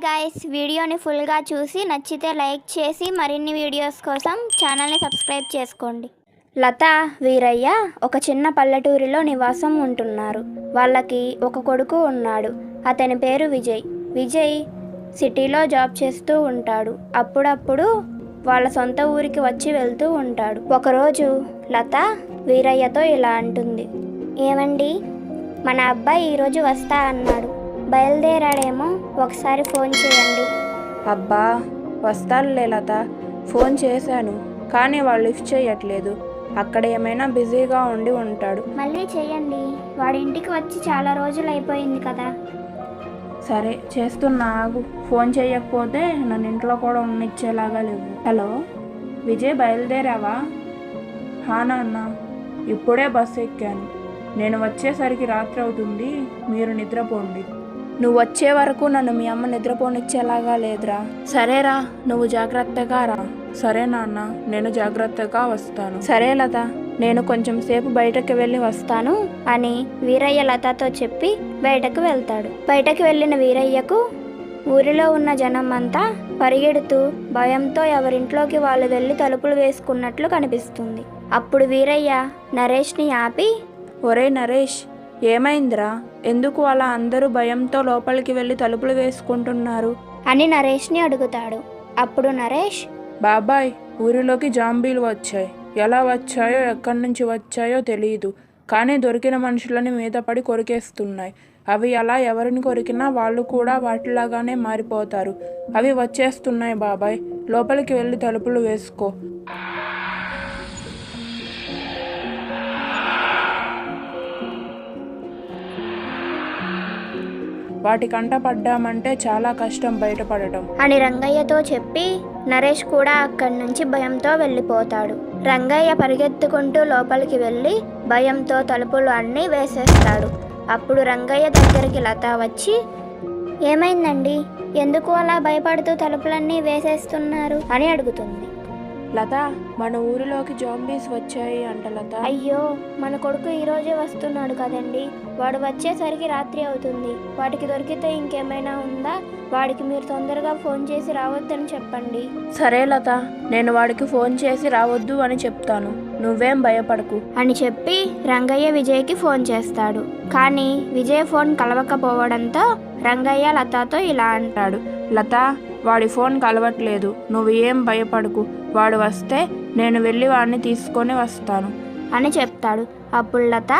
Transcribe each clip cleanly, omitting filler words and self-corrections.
Guys, వీడియోని ఫుల్గా చూసి నచ్చితే లైక్ చేసి మరిన్ని వీడియోస్ కోసం ఛానల్ని సబ్స్క్రైబ్ చేసుకోండి. లత, వీరయ్య ఒక చిన్న పల్లెటూరిలో నివాసం ఉంటున్నారు. వాళ్ళకి ఒక కొడుకు ఉన్నాడు. అతని పేరు విజయ్. విజయ్ సిటీలో జాబ్ చేస్తూ ఉంటాడు. అప్పుడప్పుడు వాళ్ళ సొంత ఊరికి వచ్చి వెళ్తూ ఉంటాడు. ఒకరోజు లత వీరయ్యతో ఇలా అంటుంది. ఏమండి, మన అబ్బాయి ఈరోజు వస్తా అన్నాడు. బయలుదేరాడేమో, ఒకసారి ఫోన్ చేయండి. అబ్బా, వస్తానులే లత. ఫోన్ చేశాను, కానీ వాళ్ళు లిఫ్ట్ చేయట్లేదు. అక్కడ ఏమైనా బిజీగా ఉండి ఉంటాడు. మళ్ళీ చెయ్యండి. వాడి ఇంటికి వచ్చి చాలా రోజులు అయిపోయింది కదా. సరే, చేస్తున్నా, ఆగు. ఫోన్ చేయకపోతే నన్ను ఇంట్లో కూడా ఉన్నిచ్చేలాగా లేవు. హలో విజయ్, బయలుదేరావా? హా నాన్న, ఇప్పుడే బస్సు ఎక్కాను. నేను వచ్చేసరికి రాత్రి అవుతుంది. మీరు నిద్రపోండి. నువ్వు వచ్చే వరకు నన్ను మీ అమ్మ నిద్రపోనిచ్చేలాగా లేదురా. సరేరా, నువ్వు జాగ్రత్తగా రా. సరే నాన్న, నేను జాగ్రత్తగా వస్తాను. సరే లత, నేను కొంచెం సేపు బయటకు వెళ్ళి వస్తాను అని వీరయ్య లతతో చెప్పి బయటకు వెళ్తాడు. బయటకు వెళ్ళిన వీరయ్యకు ఊరిలో ఉన్న జనం అంతా పరిగెడుతూ భయంతో ఎవరింట్లోకి వాళ్ళు వెళ్ళి తలుపులు వేసుకున్నట్లు కనిపిస్తుంది. అప్పుడు వీరయ్య నరేష్ని ఆపి, ఒరే నరేష్, ఏమైందిరా? ఎందుకు అలా అందరూ భయంతో లోపలికి వెళ్ళి తలుపులు వేసుకుంటున్నారు అని నరేష్ని అడుగుతాడు. అప్పుడు నరేష్, బాబాయ్, ఊరిలోకి జాంబీలు వచ్చాయి. ఎలా వచ్చాయో, ఎక్కడి నుంచి వచ్చాయో తెలియదు, కానీ దొరికిన మనుషులని మీద పడి కొరికేస్తున్నాయి. అవి అలా ఎవరిని కొరికినా వాళ్ళు కూడా వాటిలాగానే మారిపోతారు. అవి వచ్చేస్తున్నాయి బాబాయ్, లోపలికి వెళ్ళి తలుపులు వేసుకో. వాటి కంట పడ్డామంటే చాలా కష్టం బయటపడటం అని రంగయ్యతో చెప్పి నరేష్ కూడా అక్కడి నుంచి భయంతో వెళ్ళిపోతాడు. రంగయ్య పరిగెత్తుకుంటూ లోపలికి వెళ్ళి భయంతో తలుపులు అన్నీ వేసేస్తాడు. అప్పుడు రంగయ్య దగ్గరికి లత వచ్చి, ఏమైందండి, ఎందుకు అలా భయపడుతూ తలుపులన్నీ వేసేస్తున్నారు అని అడుగుతుంది. లత, మన ఊరిలోకి జాంబీస్ వచ్చాయి అంట లత. అయ్యో, మన కొడుకు ఈరోజే వస్తున్నాడు కదండి. వాడు వచ్చేసరికి రాత్రి అవుతుంది. వాటికి దొరికితే ఇంకేమైనా ఉందా? వాడికి మీరు తొందరగా ఫోన్ చేసి రావద్దని చెప్పండి. సరే లత, నేను వాడికి ఫోన్ చేసి రావద్దు అని చెప్తాను. నువ్వేం భయపడకు అని చెప్పి రంగయ్య విజయ్కి ఫోన్ చేస్తాడు. కానీ విజయ్ ఫోన్ కలవకపోవడంతో రంగయ్య లతతో ఇలా అంటాడు. లత, వాడి ఫోన్ కలవట్లేదు. నువ్వు ఏం భయపడకు. వాడు వస్తే నేను వెళ్ళి వాడిని తీసుకొని వస్తాను అని చెప్తాడు. అప్పుడు లత,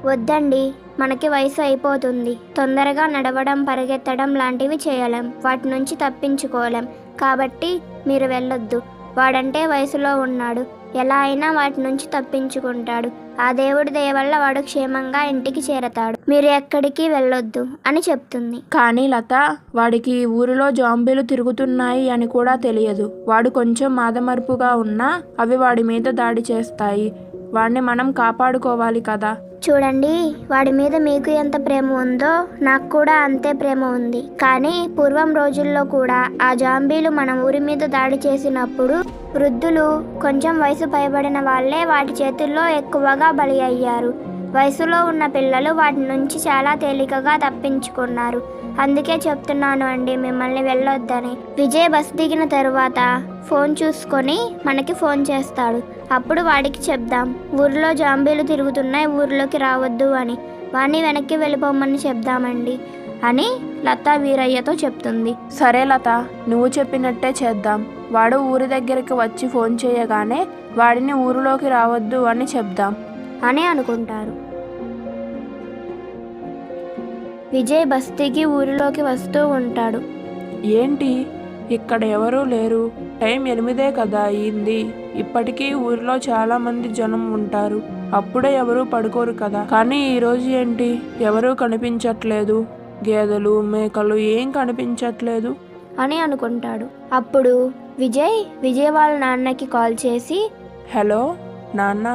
వద్దండి, మనకి వయసు అయిపోతుంది. తొందరగా నడవడం, పరిగెత్తడం లాంటివి చేయలేం. వాటి నుంచి తప్పించుకోలేం. కాబట్టి మీరు వెళ్ళొద్దు. వాడంటే వయసులో ఉన్నాడు. ఎలా అయినా వాటి నుంచి తప్పించుకుంటాడు. ఆ దేవుడి దయ వల్ల వాడు క్షేమంగా ఇంటికి చేరతాడు. మీరు ఎక్కడికి వెళ్ళొద్దు అని చెప్తుంది. కానీ లత, వాడికి ఈ ఊరిలో జాంబీలు తిరుగుతున్నాయి అని కూడా తెలియదు. వాడు కొంచెం మాదమరుపుగా ఉన్నా అవి వాడి మీద దాడి చేస్తాయి. వాడిని మనం కాపాడుకోవాలి కదా. చూడండి, వాడి మీద మీకు ఎంత ప్రేమ ఉందో నాకు కూడా అంతే ప్రేమ ఉంది. కానీ పూర్వం రోజుల్లో కూడా ఆ జాంబీలు మన ఊరి మీద దాడి చేసినప్పుడు వృద్ధులు, కొంచెం వయసు పైబడిన వాళ్ళే వాటి చేతుల్లో ఎక్కువగా బలి అయ్యారు. వయసులో ఉన్న పిల్లలు వాటి నుంచి చాలా తేలికగా తప్పించుకున్నారు. అందుకే చెప్తున్నాను అండి, మిమ్మల్ని వెళ్ళొద్దని. విజయ్ బస్ దిగిన తరువాత ఫోన్ చూసుకొని మనకి ఫోన్ చేస్తాడు. అప్పుడు వాడికి చెప్దాం, ఊరిలో జాంబీలు తిరుగుతున్నాయి, ఊరిలోకి రావద్దు అని. వాడిని వెనక్కి వెళ్ళిపోమని చెప్దామండి అని లత వీరయ్యతో చెప్తుంది. సరే లత, నువ్వు చెప్పినట్టే చేద్దాం. వాడు ఊరి దగ్గరికి వచ్చి ఫోన్ చేయగానే వాడిని ఊరిలోకి రావద్దు అని చెప్దాం అని అనుకుంటారు. విజయ్ బస్ దిగి ఊరిలోకి వస్తూ ఉంటాడు. ఏంటి, ఇక్కడ ఎవరూ లేరు? టైం 8 కదా అయింది. ఇప్పటికీ ఊరిలో చాలా మంది జనం ఉంటారు. అప్పుడే ఎవరూ పడుకోరు కదా. కానీ ఈరోజు ఏంటి, ఎవరూ కనిపించట్లేదు. గేదెలు, మేకలు ఏం కనిపించట్లేదు అని అనుకుంటాడు. అప్పుడు విజయ్ వాళ్ళ నాన్నకి కాల్ చేసి, హలో నాన్న,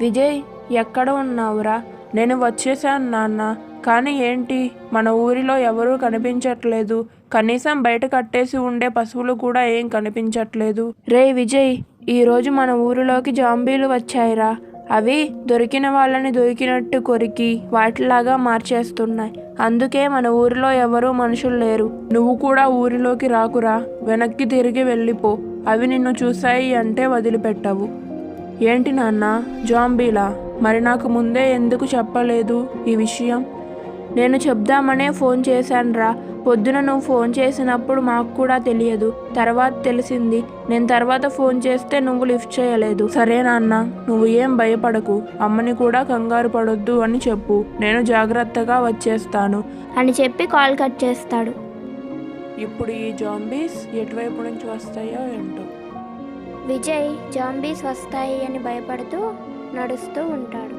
విజయ్ ఎక్కడ ఉన్నావురా? నేను వచ్చేసాను నాన్న. కానీ ఏంటి, మన ఊరిలో ఎవరూ కనిపించట్లేదు. కనీసం బయట కట్టేసి ఉండే పశువులు కూడా ఏం కనిపించట్లేదు. రే విజయ్, ఈరోజు మన ఊరిలోకి జాంబీలు వచ్చాయిరా. అవి దొరికిన వాళ్ళని దొరికినట్టు కొరికి వాటిలాగా మార్చేస్తున్నాయి. అందుకే మన ఊరిలో ఎవరూ మనుషులు లేరు. నువ్వు కూడా ఊరిలోకి రాకురా, వెనక్కి తిరిగి వెళ్ళిపో. అవి నిన్ను చూశాయి అంటే వదిలిపెట్టవు. ఏంటి నాన్న, జాంబీలా? మరి నాకు ముందే ఎందుకు చెప్పలేదు ఈ విషయం? నేను చెప్దామనే ఫోన్ చేశానురా. పొద్దున నువ్వు ఫోన్ చేసినప్పుడు మాకు కూడా తెలియదు, తర్వాత తెలిసింది. నేను తర్వాత ఫోన్ చేస్తే నువ్వు లిఫ్ట్ చేయలేదు. సరే నాన్న, నువ్వు ఏం భయపడకు. అమ్మని కూడా కంగారు పడొద్దు అని చెప్పు. నేను జాగ్రత్తగా వచ్చేస్తాను అని చెప్పి కాల్ కట్ చేస్తాడు. ఇప్పుడు ఈ జాంబీస్ ఎటువైపు నుంచి వస్తాయో ఏంటో. విజయ్ జాంబీస్ వస్తాయి అని భయపడుతూ నడుస్తూ ఉంటాడు.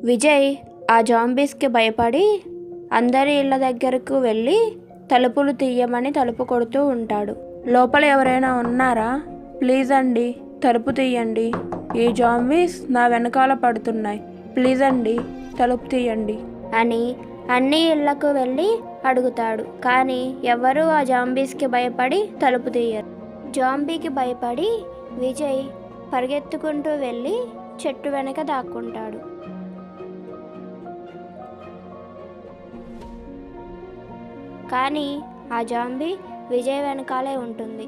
విజయ్ ఆ జాంబీస్కి భయపడి అందరి ఇళ్ళ దగ్గరకు వెళ్ళి తలుపులు తీయమని తలుపు కొడుతూ ఉంటాడు. లోపల ఎవరైనా ఉన్నారా? ప్లీజ్ అండి, తలుపు తీయండి. ఈ జాంబీస్ నా వెనకాల పడుతున్నాయి. ప్లీజ్ అండి, తలుపు తీయండి అని అన్ని ఇళ్లకు వెళ్ళి అడుగుతాడు. కానీ ఎవరూ ఆ జాంబీస్కి భయపడి తలుపు తీయరు. జాంబీకి భయపడి విజయ్ పరిగెత్తుకుంటూ వెళ్ళి చెట్టు వెనక దాక్కుంటాడు. కానీ ఆ జాంబీ విజయ్ వెనకాలే ఉంటుంది.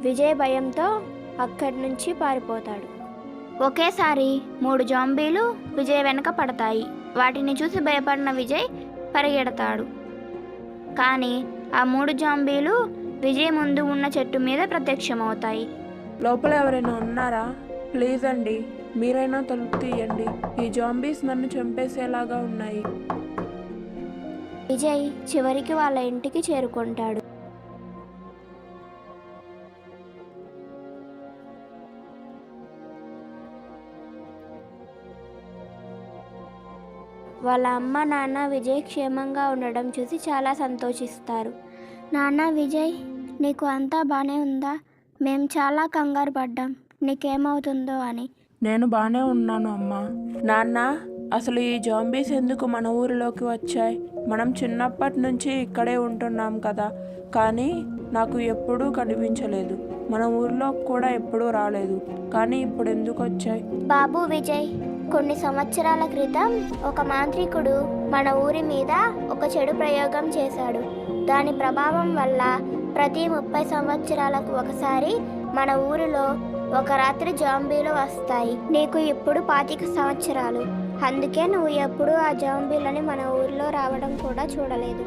విజయ్ భయంతో అక్కడి నుంచి పారిపోతాడు. ఒకేసారి 3 జాంబీలు విజయ్ వెనక పడతాయి. వాటిని చూసి భయపడిన విజయ్ పరిగెడతాడు. కానీ ఆ 3 జాంబీలు విజయ్ ముందు ఉన్న చెట్టు మీద ప్రత్యక్షమవుతాయి. లోపల ఎవరైనా ఉన్నారా? ప్లీజ్ అండి, మీరైనా తలుపు తీయండి. ఈ జాంబీస్ నన్ను చంపేసేలాగా ఉన్నాయి. విజయ్ చివరికి వాళ్ళ ఇంటికి చేరుకుంటాడు. వాళ్ళ అమ్మ నాన్న విజయ్ క్షేమంగా ఉండడం చూసి చాలా సంతోషిస్తారు. నాన్న విజయ్, నీకు అంతా బాగానే ఉందా? మేము చాలా కంగారు పడ్డాం నీకేమవుతుందో అని. నేను బాగానే ఉన్నాను అమ్మా. నాన్న, అసలు ఈ జాంబీస్ ఎందుకు మన ఊరిలోకి వచ్చాయి? మనం చిన్నప్పటి నుంచి ఇక్కడే ఉంటున్నాం కదా, కానీ నాకు ఎప్పుడూ కనిపించలేదు. మన ఊరిలో కూడా ఎప్పుడూ రాలేదు, కానీ ఇప్పుడు ఎందుకు వచ్చాయి? బాబు విజయ్, కొన్ని సంవత్సరాల క్రితం ఒక మాంత్రికుడు మన ఊరి మీద ఒక చెడు ప్రయోగం చేశాడు. దాని ప్రభావం వల్ల ప్రతి 30 సంవత్సరాలకు ఒకసారి మన ఊరిలో ఒక రాత్రి జాంబీలు వస్తాయి. నీకు ఇప్పుడు 25 సంవత్సరాలు, అందుకే నువ్వు ఎప్పుడూ ఆ జాంబీలని మన ఊరిలో రావడం కూడా చూడలేదు.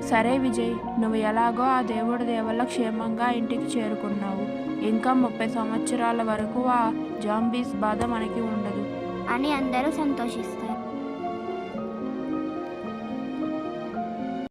సరే విజయ్, నువ్వు ఎలాగో ఆ దేవుడి దేవల్ల క్షేమంగా ఇంటికి చేరుకున్నావు. ఇంకా 30 సంవత్సరాల వరకు ఆ జాంబీస్ బాధ మనకి ఉండదు అని అందరూ సంతోషిస్తారు.